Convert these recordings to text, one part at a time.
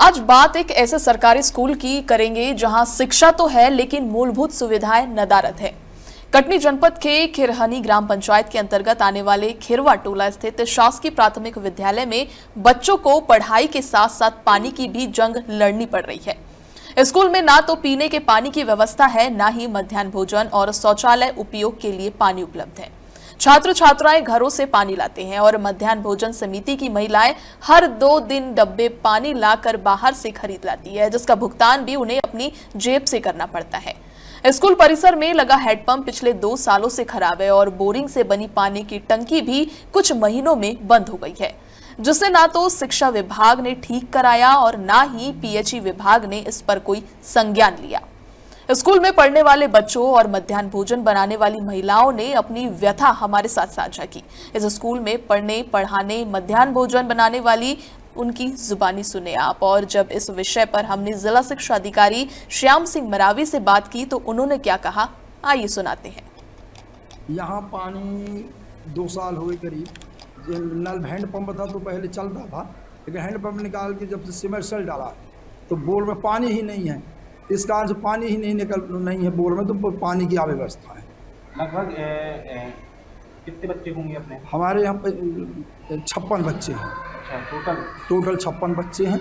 आज बात एक ऐसे सरकारी स्कूल की करेंगे जहां शिक्षा तो है लेकिन मूलभूत सुविधाएं नदारद है। कटनी जनपद के खिरहनी ग्राम पंचायत के अंतर्गत आने वाले खिरवा टोला स्थित शासकीय प्राथमिक विद्यालय में बच्चों को पढ़ाई के साथ साथ पानी की भी जंग लड़नी पड़ रही है। स्कूल में ना तो पीने के पानी की व्यवस्था है, ना ही मध्याह्न भोजन और शौचालय उपयोग के लिए पानी उपलब्ध है। छात्र छात्राएं घरों से पानी लाते हैं और मध्याह्न भोजन समिति की महिलाएं हर 2 दिन डब्बे पानी लाकर बाहर से खरीद लाती है, जिसका भुगतान भी उन्हें अपनी जेब से करना पड़ता है। स्कूल परिसर में लगा हैंडपंप पिछले 2 सालों से खराब है और बोरिंग से बनी पानी की टंकी भी कुछ महीनों में बंद हो गई है, जिसे ना तो शिक्षा विभाग ने ठीक कराया और ना ही पीएचई विभाग ने इस पर कोई संज्ञान लिया। स्कूल में पढ़ने वाले बच्चों और मध्याह्न भोजन बनाने वाली महिलाओं ने अपनी व्यथा हमारे साथ साझा की। इस स्कूल में पढ़ने पढ़ाने मध्याह्न भोजन बनाने वाली उनकी जुबानी सुने आप। और जब इस विषय पर हमने जिला शिक्षा अधिकारी श्याम सिंह मरावी से बात की तो उन्होंने क्या कहा, आइए सुनाते हैं। यहाँ पानी 2 साल हुए करीब। नल हैंडपंप था तो पहले चलता था, लेकिन हैंडपंप निकाल के जब से सिमरसेल डाला तो बोर में पानी ही नहीं है। इस कारण से पानी ही नहीं है बोर में, तो पानी की अव्यवस्था है। लगभग कितने बच्चे होंगे अपने? हमारे यहाँ पे 56 बच्चे हैं। अच्छा, टोटल 56 बच्चे हैं।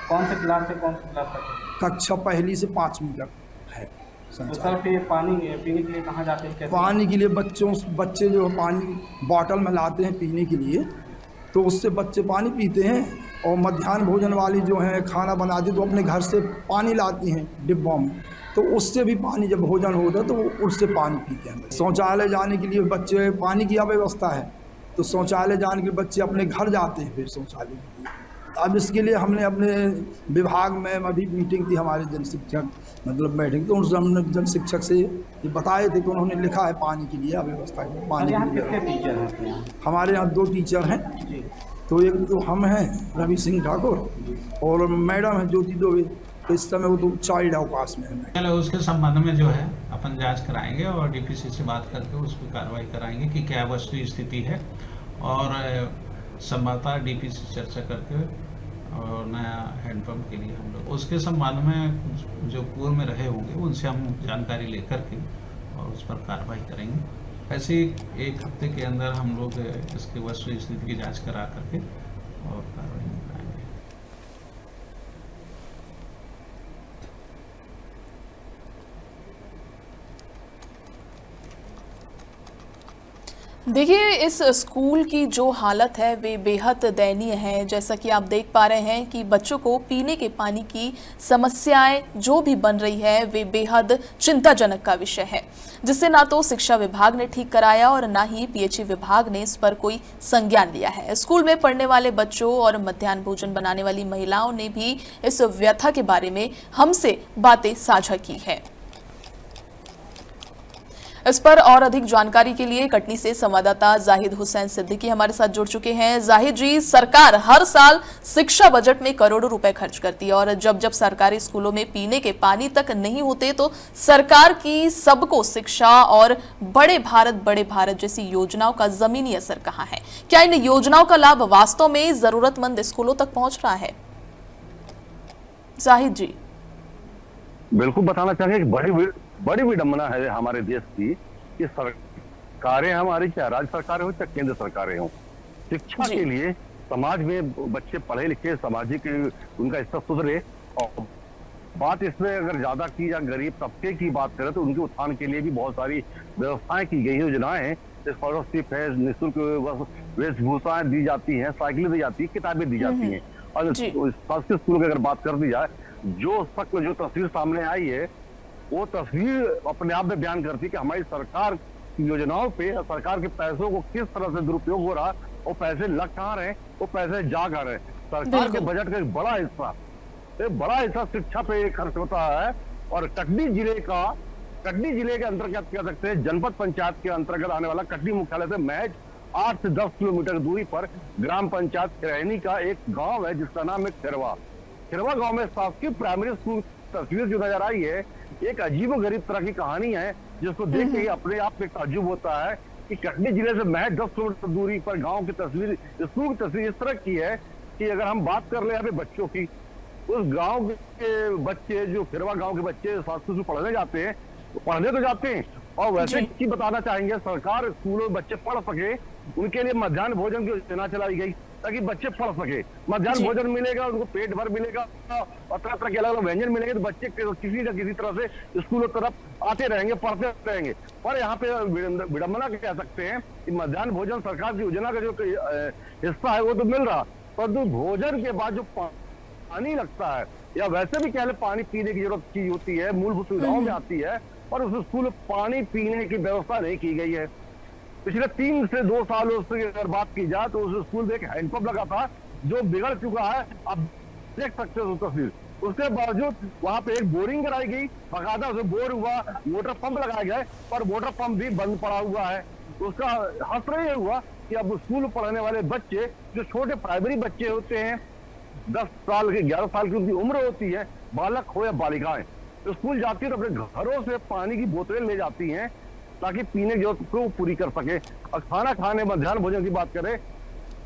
कौन से क्लास से कौन सी क्लास तक? कक्षा 1 से 5वीं तक है। तो सर फिर पानी पीने के लिए कहाँ जाते हैं? पानी के लिए बच्चे जो पानी बॉटल में लाते हैं पीने के लिए, तो उससे बच्चे पानी पीते हैं। और मध्याह्न भोजन वाली जो है खाना बनाती तो अपने घर से पानी लाती हैं डिब्बों में, तो उससे भी पानी जब भोजन होता है तो उससे पानी पीते हैं। शौचालय जाने के लिए बच्चे पानी की अव्यवस्था है, तो शौचालय जाने के लिए बच्चे अपने घर जाते हैं फिर शौचालय के लिए। अब इसके लिए हमने अपने विभाग में अभी मीटिंग थी, हमारे जन शिक्षक मतलब बैठक, तो उनसे हमने जन शिक्षक से ये बताए थे कि उन्होंने लिखा है पानी के लिए अव्यवस्था है। पानी के लिए कितने टीचर हैं? हमारे यहाँ 2 टीचर हैं। तो एक तो हम हैं रवि सिंह ठाकुर और मैडम है ज्योति दुबे। तो इस समय वो तो चाइल्ड अवकाश में है। उसके संबंध में जो है अपन जांच कराएंगे और डीपीसी से बात करके उस पर कार्रवाई कराएंगे कि क्या वस्तु स्थिति है, और संभवतः डीपीसी से चर्चा करके और नया हैंडपंप के लिए हम लोग उसके संबंध में जो पूर्व में रहे होंगे उनसे हम जानकारी लेकर के और उस पर कार्रवाई करेंगे। ऐसे 1 हफ्ते के अंदर हम लोग इसके वस्तु स्थिति की जांच करा करके और कार्रवाई कराएंगे। देखिए, इस स्कूल की जो हालत है वे बेहद दयनीय है। जैसा कि आप देख पा रहे हैं कि बच्चों को पीने के पानी की समस्याएं जो भी बन रही है वे बेहद चिंताजनक का विषय है, जिससे ना तो शिक्षा विभाग ने ठीक कराया और ना ही पीएचई विभाग ने इस पर कोई संज्ञान लिया है। स्कूल में पढ़ने वाले बच्चों और मध्याह्न भोजन बनाने वाली महिलाओं ने भी इस व्यथा के बारे में हमसे बातें साझा की है। इस पर और अधिक जानकारी के लिए कटनी से संवाददाता जाहिद हुसैन सिद्दीकी हमारे साथ जुड़ चुके हैं। जाहिद जी, सरकार हर साल शिक्षा बजट में करोड़ों रुपए खर्च करती है और जब जब सरकारी स्कूलों में पीने के पानी तक नहीं होते तो सरकार की सबको शिक्षा और बड़े भारत जैसी योजनाओं का जमीनी असर कहां है? क्या इन योजनाओं का लाभ वास्तव में जरूरतमंद स्कूलों तक पहुंच रहा है? जाहिद जी। बिल्कुल बताना चाहेंगे कि बड़ी विडंबना है हमारे देश की कि सरकारें हमारी, चाहे राज्य सरकारें हो चाहे केंद्र सरकारें हो, शिक्षा के लिए समाज में बच्चे पढ़े लिखे, सामाजिक उनका स्तर सुधरे। और बात इसमें अगर ज्यादा की या गरीब तबके की बात करें तो उनके उत्थान के लिए भी बहुत सारी व्यवस्थाएं की गई, योजनाएं हैं। स्कॉलरशिप है, निःशुल्क वेशभूषाएं दी जाती हैं, साइकिलें दी जाती है, किताबें दी जाती हैं। और शासकीय स्कूलों की अगर बात कर दी जाए, जो तस्वीर सामने आई है वो तस्वीर अपने आप में बयान करती है कि हमारी सरकार की योजनाओं पे, सरकार के पैसों को किस तरह से दुरुपयोग हो रहा, वो पैसे लग कहाँ रहे, वो पैसे जा कहाँ रहे। सरकार के बजट का एक बड़ा हिस्सा शिक्षा पे खर्च होता है। और कटनी जिले के अंतर्गत कह सकते हैं जनपद पंचायत के अंतर्गत आने वाला कटनी मुख्यालय से महज 8 से 10 किलोमीटर दूरी पर ग्राम पंचायत खिरहनी का एक गाँव है जिसका नाम है खिरवा गाँव में शासकीय प्राइमरी स्कूल तस्वीर जो नजर आई है, एक अजीबोगरीब तरह की कहानी है जिसको देख के ही अपने आप में ताज्जुब होता है कि कटनी जिले से महज 10 किलोमीटर दूरी पर गांव की तस्वीर, स्कूल की तस्वीर इस तरह की है कि अगर हम बात कर ले यहाँ पे बच्चों की, उस गांव के बच्चे, जो खिरवा गांव के बच्चे संस्कृत में पढ़ने जाते हैं, पढ़ने तो जाते हैं, और वैसे की बताना चाहेंगे, सरकार स्कूलों में बच्चे पढ़ सके उनके लिए मध्याह्न भोजन की योजना चलाई गई ताकि बच्चे पढ़ सके। मध्याह्न भोजन मिलेगा, उनको पेट भर मिलेगा और तरह तरह के अलग अलग व्यंजन मिलेंगे, तो बच्चे किसी न किसी तरह से स्कूलों तरफ आते रहेंगे, पढ़ते रहेंगे। पर यहाँ पे विडंबना कह सकते हैं कि मध्याह्न भोजन सरकार की योजना का जो हिस्सा है वो तो मिल रहा, परंतु भोजन के बाद जो पानी लगता है या वैसे भी कह ले पानी पीने की जरूरत चीज होती है, मूलभूत सुविधाओं में आती है, और उस स्कूल में पानी पीने की व्यवस्था नहीं की गई है। पिछले 3 से 2 सालों से अगर बात की जाए तो उस स्कूल में एक हैंडपंप लगा था जो बिगड़ चुका है, आप देख सकते हो तस्वीर। उसके बावजूद वहां पे एक बोरिंग कराई गई, बकायदा उसे बोर हुआ, मोटर पंप लगाए गए, पर मोटर पंप भी बंद पड़ा हुआ है। उसका हसर ये हुआ कि अब स्कूल में पढ़ने वाले बच्चे, जो छोटे प्राइमरी बच्चे होते हैं, 10 साल के 11 साल की उनकी उम्र होती है, बालक हो या बालिकाएं, स्कूल जाती है तो अपने घरों से पानी की बोतलें ले जाती हैं ताकि पीने की जरूरत को पूरी कर सके। और खाना खाने, मध्याह्न भोजन की बात करें,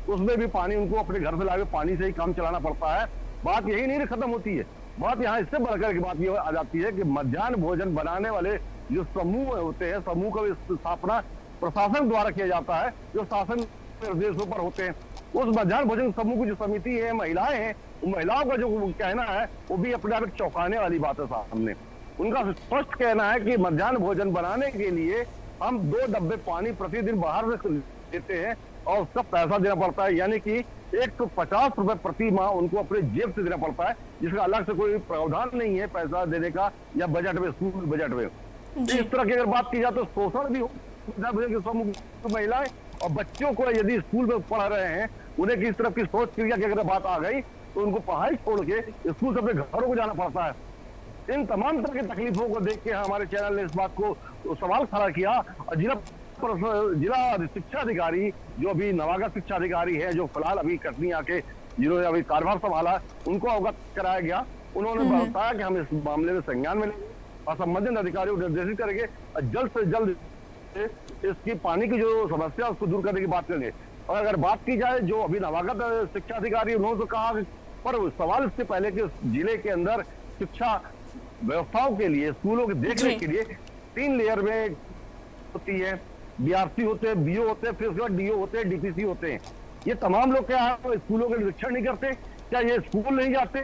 उसमें भी पानी उनको अपने घर से लाके पानी से ही काम चलाना पड़ता है। बात यही नहीं खत्म होती है, बात यहाँ इससे बढ़कर की बात ये आ जाती है कि मध्याह्न भोजन बनाने वाले जो समूह होते हैं, समूह का स्थापना प्रशासन द्वारा किया जाता है, जो शासन निर्देशों पर होते हैं। उस मध्याह्न भोजन समूह की जो समिति है, महिलाएं हैं, महिलाओं का जो कहना है वो भी अपने आप चौंकाने वाली बात है सामने। उनका स्पष्ट कहना है कि मध्याह्न भोजन बनाने के लिए हम 2 डब्बे पानी प्रतिदिन बाहर से देते हैं और उसका पैसा देना पड़ता है, यानी कि 150 रुपए प्रति माह उनको अपने जेब से देना पड़ता है, जिसका अलग से कोई प्रावधान नहीं है पैसा देने का या बजट में, स्कूल बजट में। इस तरह की अगर बात की जाए तो शोषण भी हो समूह महिलाएं और बच्चों को यदि स्कूल में पढ़ रहे हैं, उन्हें किस तरह की सोच क्रिया की अगर बात आ गई तो उनको पढ़ाई छोड़ के स्कूल से अपने घरों को जाना पड़ता है। इन तमाम तरह की तकलीफों को देख के हमारे चैनल ने इस बात को सवाल खड़ा किया और जिला शिक्षा अधिकारी, जो अभी नवागत शिक्षा अधिकारी है, जो फिलहाल अभी कटनी आके जिन्होंने अभी कार्यभार संभाला, उनको अवगत कराया गया। उन्होंने बताया कि हम इस मामले में संज्ञान में लेंगे और संबंधित अधिकारियों को निर्देशित करेंगे और जल्द से जल्द इसकी पानी की जो समस्या उसको दूर करने की बात करेंगे। और अगर बात की जाए जो अभी नवागत शिक्षा अधिकारी, उन्होंने तो कहा, पर सवाल इससे पहले कि जिले के अंदर शिक्षा व्यवस्थाओं के लिए, स्कूलों के देखरेख के लिए 3 लेयर में होती है, बीआरसी होते हैं, बीओ होते हैं, फिर उसके बाद डीओ होते हैं, डीपीसी होते हैं। ये तमाम लोग क्या है, स्कूलों के निरीक्षण नहीं करते, क्या ये स्कूल नहीं जाते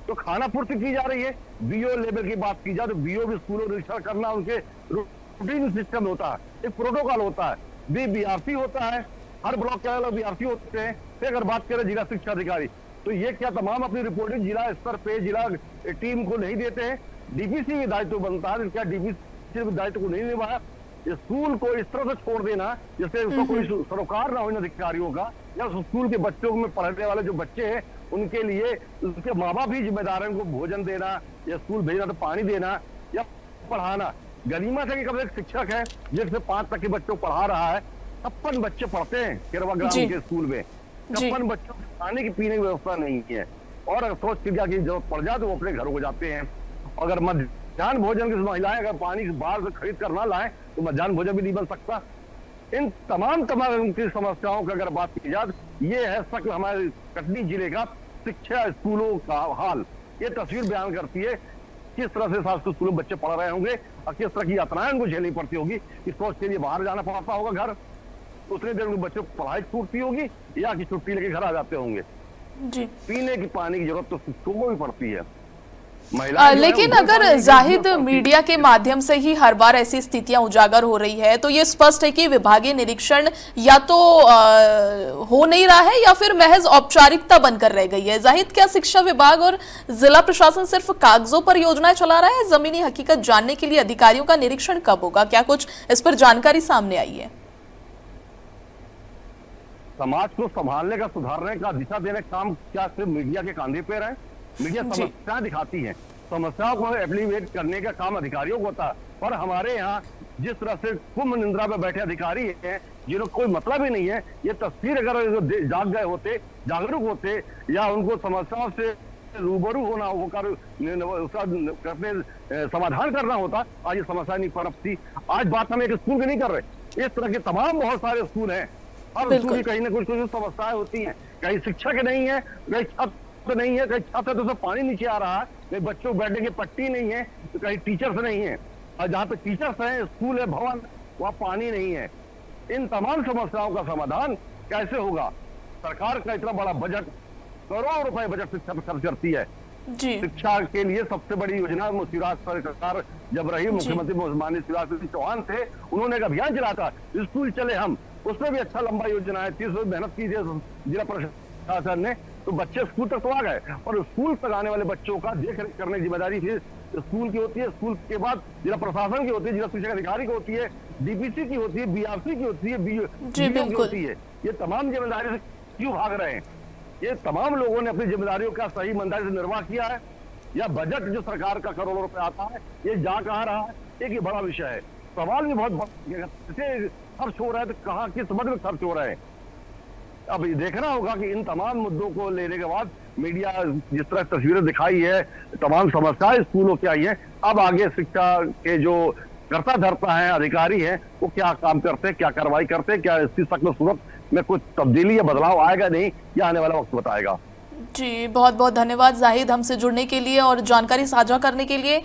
तो खाना पूर्ति की जा रही है। बीओ लेवल की बात की जाए तो बीओ भी स्कूलों का निरीक्षण करना उनके रूटीन सिस्टम होता है, एक प्रोटोकॉल होता है। बीआरसी होता है, हर ब्लॉक के अलग बीआरसी होते हैं। फिर अगर बात करें जिला शिक्षा अधिकारी, तो ये क्या तमाम अपनी रिपोर्टिंग जिला स्तर पे जिला टीम को नहीं देते हैं। डीपीसी का दायित्व बनता है, क्या डीपीसी दायित्व को नहीं निभाया। स्कूल को इस तरह से छोड़ देना जैसे उसका कोई सरोकार ना हो इन अधिकारियों का, या स्कूल के बच्चों में पढ़ने वाले जो बच्चे हैं उनके लिए उसके माँ बाप ही जिम्मेदार हैं, उनको भोजन देना या स्कूल भेजना तो पानी देना या पढ़ाना। गनीमत है कि कब एक शिक्षक है जिससे 5 तक के बच्चों को पढ़ा रहा है, 56 बच्चे पढ़ते हैं केरवा ग्राम के स्कूल में, 56 बच्चों को खाने की पीने की व्यवस्था नहीं है। और अगर सोच क्रिया की जरूरत पड़ जाए तो वो अपने घरों को जाते हैं। अगर मध्याह्न भोजन की महिलाएं अगर पानी बाहर से खरीद कर ना लाए तो मध्याह्न भोजन भी नहीं बन सकता। इन तमाम की समस्याओं की अगर बात की जाए, ये है शक्ल हमारे कटनी जिले का शिक्षा स्कूलों का हाल। ये तस्वीर बयान करती है किस तरह से शासकीय स्कूलों में बच्चे पढ़ रहे होंगे और किस तरह की यातनाएं उनको झेलनी पड़ती होगी कि सोच के लिए बाहर जाना पड़ता होगा घर, उतनी देर में बच्चों को पढ़ाई छूटती होगी या कि छुट्टी लेके घर आ जाते होंगे। जी। पीने की पानी की जरूरत तो शिक्षकों को भी पड़ती है। लेकिन अगर जाहिद मीडिया के माध्यम से ही हर बार ऐसी स्थितियां उजागर हो रही है तो ये स्पष्ट है कि विभागीय निरीक्षण या तो हो नहीं रहा है या फिर महज औपचारिकता बनकर रह गई है। जाहिद, क्या शिक्षा विभाग और जिला प्रशासन सिर्फ कागजों पर योजनाएं चला रहा है? जमीनी हकीकत जानने के लिए अधिकारियों का निरीक्षण कब होगा? क्या कुछ इस पर जानकारी सामने आई है? समाज को संभालने का, सुधारने का, दिशा देने का काम क्या सिर्फ मीडिया के कांधे पे है? मीडिया समस्याएं दिखाती है, समस्याओं को एप्लीकेट करने का काम अधिकारियों को होता है। पर हमारे यहाँ जिस तरह से कुंभ निंद्रा में बैठे अधिकारी हैं जिन्होंने कोई मतलब ही नहीं है, ये तस्वीर अगर जाग गए होते, जागरूक होते या उनको समस्याओं से रूबरू होना होकर उसका समाधान करना होता, आज ये समस्या नहीं पनपती। आज बात हम एक स्कूल की नहीं कर रहे, इस तरह के तमाम बहुत सारे स्कूल हैं और स्कूल की कहीं ना कुछ समस्याएं होती हैं, कहीं शिक्षक नहीं है, कहीं छत नहीं है, कहीं छत है तो उसमें पानी नीचे आ रहा है, कहीं बच्चों को बैठने की पट्टी नहीं है, तो कहीं टीचर्स नहीं है, और जहाँ पे टीचर्स हैं, स्कूल है, भवन, वहाँ पानी नहीं है। इन तमाम समस्याओं का समाधान कैसे होगा? सरकार का इतना बड़ा बजट, करोड़ों रुपए बजट शिक्षा पर खर्च करती है। जी शिक्षा के लिए सबसे बड़ी योजना शिवराज सरकार जब रही, मुख्यमंत्री माननीय शिवराज सिंह चौहान थे, उन्होंने एक अभियान चलाया था, स्कूल चले हम, उसमें भी अच्छा लंबा योजना है, 30 मेहनत की जिला प्रशासन ने, तो बच्चे स्कूल तक तो आ गए। और स्कूल तक आने वाले बच्चों का देख रेख करने की जिम्मेदारी फिर स्कूल की होती है, स्कूल के बाद जिला प्रशासन की होती है, जिला शिक्षा अधिकारी की होती है, डीपीसी की होती है, बीआरसी की होती है, BDO की होती है। ये तमाम जिम्मेदारी से क्यों भाग रहे हैं? ये तमाम लोगों ने अपनी जिम्मेदारियों का सही ईमानदारी से निर्वाह किया है, या बजट जो सरकार का करोड़ों रुपए आता है ये जा कहाँ रहा है? एक ही बड़ा विषय है। सवाल भी बहुत खर्च हो रहा है, तो कहाँ किस मद में खर्च हो रहा है? अब ये देखना होगा कि इन तमाम मुद्दों को लेने के बाद मीडिया जिस तरह तस्वीरें दिखाई है, तमाम समस्याएं स्कूलों की आई है, अब आगे शिक्षा के जो करता धरता है, अधिकारी हैं, वो क्या काम करते हैं, क्या कार्रवाई करते हैं, क्या इसकी शक्ल सूरत में कुछ तब्दीली या बदलाव आएगा नहीं, या आने वाला वक्त बताएगा। जी, बहुत बहुत धन्यवाद जाहिद हमसे जुड़ने के लिए और जानकारी साझा करने के लिए।